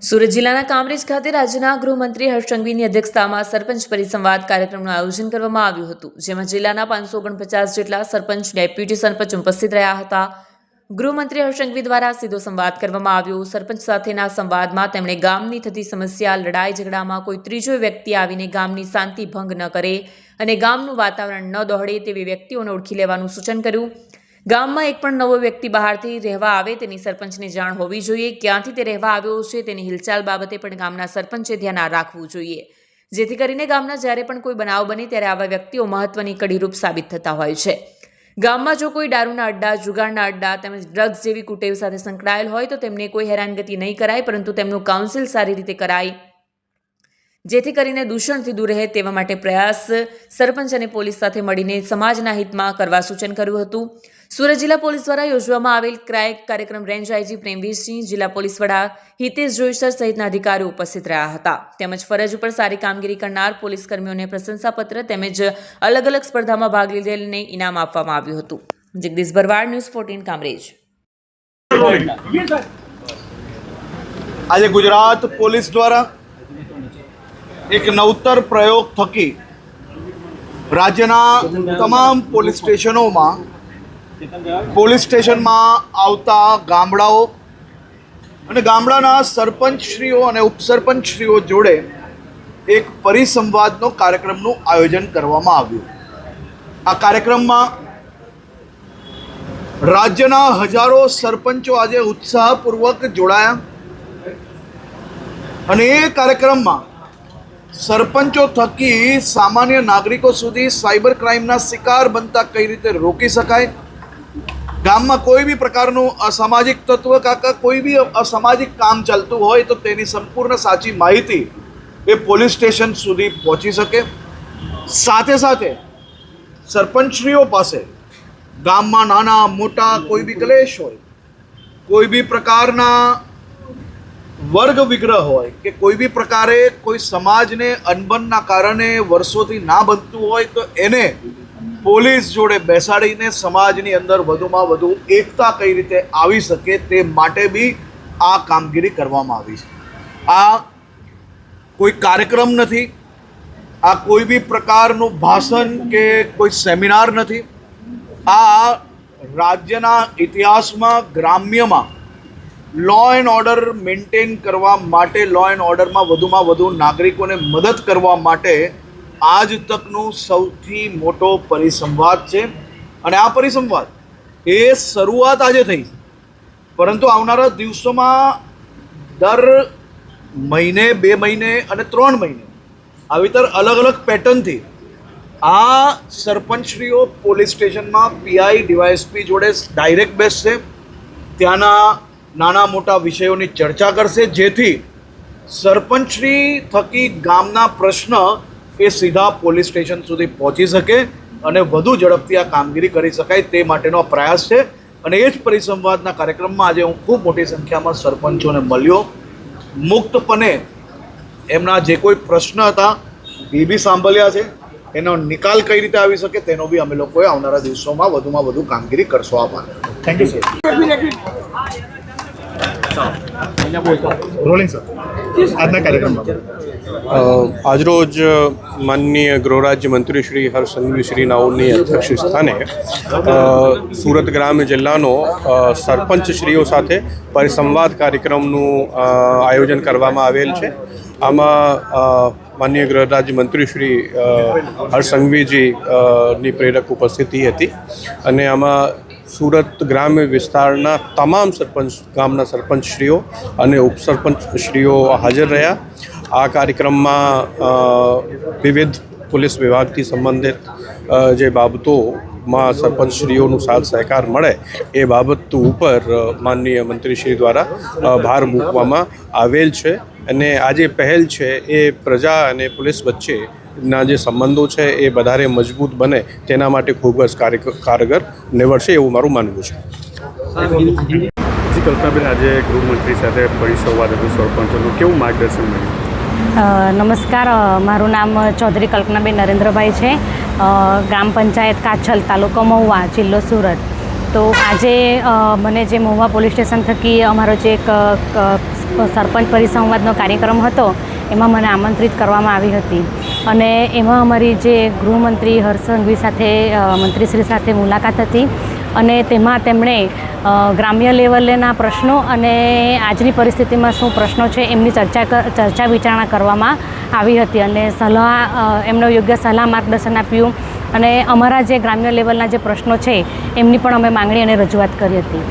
સુરત જિલ્લાના કામરેજ ખાતે રાજ્યના ગૃહમંત્રી હર્ષ સંઘવીની અધ્યક્ષતામાં સરપંચ પરિસંવાદ કાર્યક્રમનું આયોજન કરવામાં આવ્યું હતું, જેમાં જિલ્લાના 549 જેટલા સરપંચ ડેપ્યુટી સરપંચ ઉપસ્થિત રહ્યા હતા. ગૃહમંત્રી હર્ષ સંઘવી દ્વારા સીધો સંવાદ કરવામાં આવ્યો. સરપંચ સાથેના સંવાદમાં તેમણે ગામની થતી સમસ્યા, લડાઈ ઝઘડામાં કોઈ ત્રીજો વ્યક્તિ આવીને ગામની શાંતિ ભંગ ન કરે અને ગામનું વાતાવરણ ન દોહળે તેવી વ્યક્તિઓને ઓળખી લેવાનું સૂચન કર્યું. ગામમાં એક પણ નવો વ્યક્તિ બહારથી રહેવા આવે તેની સરપંચને જાણ હોવી જોઈએ. ક્યાંથી તે રહેવા આવ્યો છે તેની હિલચાલ બાબતે પણ ગામના સરપંચે ધ્યાન રાખવું જોઈએ, જેથી કરીને ગામના જ્યારે પણ કોઈ બનાવ બને ત્યારે આવા વ્યક્તિઓ મહત્વની કડીરૂપ સાબિત થતા હોય છે. ગામમાં જો કોઈ દારૂના અડ્ડા, જુગારના અડ્ડા તેમજ ડ્રગ્સ જેવી કુટેવ સાથે સંકળાયેલ હોય તો તેમને કોઈ હેરાનગતિ નહીં કરાય, પરંતુ તેમનું કાઉન્સિલ સારી રીતે કરાય, જેથી કરીને દૂષણથી દૂર રહે તેવા માટે પ્રયાસ સરપંચ અને પોલીસ સાથે મળીને સમાજના હિતમાં કરવા સૂચન કર્યું હતું. સુરત જિલ્લા પોલીસ દ્વારા યોજવામાં આવેલ કાર્યક્રમ રેન્જ આઈજી પ્રેમવીરસિંહ, જિલ્લા પોલીસ વડા હિતેશ જોઈસર સહિતના અધિકારીઓ ઉપસ્થિત રહ્યા હતા. તેમજ ફરજ ઉપર સારી કામગીરી કરનાર પોલીસ કર્મીઓને પ્રશંસાપત્ર તેમજ અલગ અલગ સ્પર્ધામાં ભાગ લીધેલને ઇનામ આપવામાં આવ્યું હતું. જગદીશ ભરવાડ, ન્યૂઝ 14 કામરેજ. આજે ગુજરાત પોલીસ દ્વારા એક નવતર પ્રયોગ થકી રાજ્યના તમામ પોલીસ સ્ટેશનમાં આવતા ગામડાઓ અને ગામડાના સરપંચશ્રીઓ અને ઉપસરપંચશ્રીઓ જોડે એક પરિસંવાદનો કાર્યક્રમનું આયોજન કરવામાં આવ્યું. આ કાર્યક્રમમાં રાજ્યના હજારો સરપંચો આજે ઉત્સાહપૂર્વક જોડાયા અને એ કાર્યક્રમમાં સરપંચો થકી સામાન્ય નાગરિકો સુધી સાયબર ક્રાઇમના શિકાર બનતા કઈ રીતે રોકી શકાય, ગામમાં કોઈ બી પ્રકારનું અસામાજિક તત્વ કાકા કોઈ બી અસામાજિક કામ ચાલતું હોય તો તેની સંપૂર્ણ સાચી માહિતી એ પોલીસ સ્ટેશન સુધી પહોંચી શકે. સાથે સાથે સરપંચશ્રીઓ પાસે ગામમાં નાના મોટા કોઈ બી ક્લેશ હોય, કોઈ બી પ્રકારના વર્ગ વિગ્રહ હોય કે કોઈ બી પ્રકારે કોઈ સમાજને અનબનના કારણે વર્ષોથી ના બનતું હોય તો એને પોલીસ જોડે બેસાડીને સમાજની અંદર વધુમાં વધુ એકતા કઈ રીતે આવી શકે તે માટે બી આ કામગીરી કરવામાં આવી છે. આ કોઈ કાર્યક્રમ નથી, આ કોઈ બી પ્રકારનું ભાષણ કે કોઈ સેમિનાર નથી. આ રાજ્યના ઇતિહાસમાં ગ્રામ્યમાં લો એન્ડ ઓર્ડર મેન્ટેન કરવા માટે, લો એન્ડ ઓર્ડરમાં વધુમાં વધુ નાગરિકોને મદદ કરવા માટે આજ તકનું સૌથી મોટો પરિસંવાદ છે. અને આ પરિસંવાદ એ શરૂઆત આજે થઈ, પરંતુ આવનારા દિવસોમાં દર મહિને, 2 મહિને અને 3 મહિને આવી રીતે અલગ અલગ પેટર્નથી આ સરપંચશ્રીઓ પોલીસ સ્ટેશનમાં પીઆઈ, ડીવાયએસપી જોડે ડાયરેક્ટ બેસશે, ત્યાંના નાના મોટા વિષયોની ચર્ચા કરશે, જેથી સરપંચશ્રી થકી ગામના પ્રશ્ન એ સીધા પોલીસ સ્ટેશન સુધી પહોંચી શકે અને વધુ ઝડપથી આ કામગીરી કરી શકાય તે માટેનો પ્રયાસ છે. અને એ જ પરિસંવાદના કાર્યક્રમમાં આજે હું ખૂબ મોટી સંખ્યામાં સરપંચોને મળ્યો. મુક્તપણે એમના જે કોઈ પ્રશ્ન હતા એ બી સાંભળ્યા છે. એનો નિકાલ કઈ રીતે આવી શકે તેનો બી અમે લોકોએ આવનારા દિવસોમાં વધુમાં વધુ કામગીરી કરશો. આભાર. Thank you sir. Rolling sir. આજના કાર્યક્રમમાં આજરોજ માનનીય ગૃહ રાજ્ય મંત્રી શ્રી હર્ષ સંઘવી શ્રીનાઓની અધ્યક્ષ સ્થાને સુરત ગ્રામ્ય જિલ્લાનો સરપંચશ્રીઓ સાથે પરિસંવાદ કાર્યક્રમનું આયોજન કરવામાં આવેલ છે. આમાં માનનીય ગૃહ રાજ્ય મંત્રી શ્રી હર્ષ સંઘવીજી ની પ્રેરક ઉપસ્થિતિ હતી અને આમાં સુરત ગ્રામ્ય વિસ્તારના તમામ ગામના સરપંચશ્રીઓ અને ઉપસરપંચશ્રીઓ હાજર રહ્યા. આ કાર્યક્રમમાં વિવિધ પોલીસ વિભાગથી સંબંધિત જે બાબતોમાં સરપંચશ્રીઓનું સાથ સહકાર મળે એ બાબત ઉપર માનનીય મંત્રીશ્રી દ્વારા ભાર મૂકવામાં આવેલ છે. અને આ જે પહેલ છે એ પ્રજા અને પોલીસ વચ્ચેના જે સંબંધો છે એ વધારે મજબૂત બને તેના માટે ખૂબ જ કારગર નીવડશે એવું મારું માનવું છે. કલ્પનાબેન, આજે ગૃહમંત્રી સાથે પરિસંવાદ હતું સરપંચોનું, કેવું માર્ગદર્શન મળ્યું? નમસ્કાર, મારું નામ ચૌધરી કલ્પનાબેન નરેન્દ્રભાઈ છે, ગ્રામ પંચાયત કાછલ, તાલુકો મહુવા, જિલ્લો સુરત. તો આજે મને જે મહુવા પોલીસ સ્ટેશન થકી અમારો જે એક સરપંચ પરિસંવાદનો કાર્યક્રમ હતો એમાં મને આમંત્રિત કરવામાં આવી હતી અને એમાં અમારી જે ગૃહમંત્રી હર્ષ સંઘવી સાથે મંત્રીશ્રી સાથે મુલાકાત હતી અને તેમાં તેમણે ગ્રામ્ય લેવલેના પ્રશ્નો અને આજની પરિસ્થિતિમાં શું પ્રશ્નો છે એમની ચર્ચા વિચારણા કરવામાં આવી હતી અને એમનો યોગ્ય સલાહ માર્ગદર્શન આપ્યું અને અમારા જે ગ્રામ્ય લેવલના જે પ્રશ્નો છે એમની પણ અમે માંગણી અને રજૂઆત કરી હતી.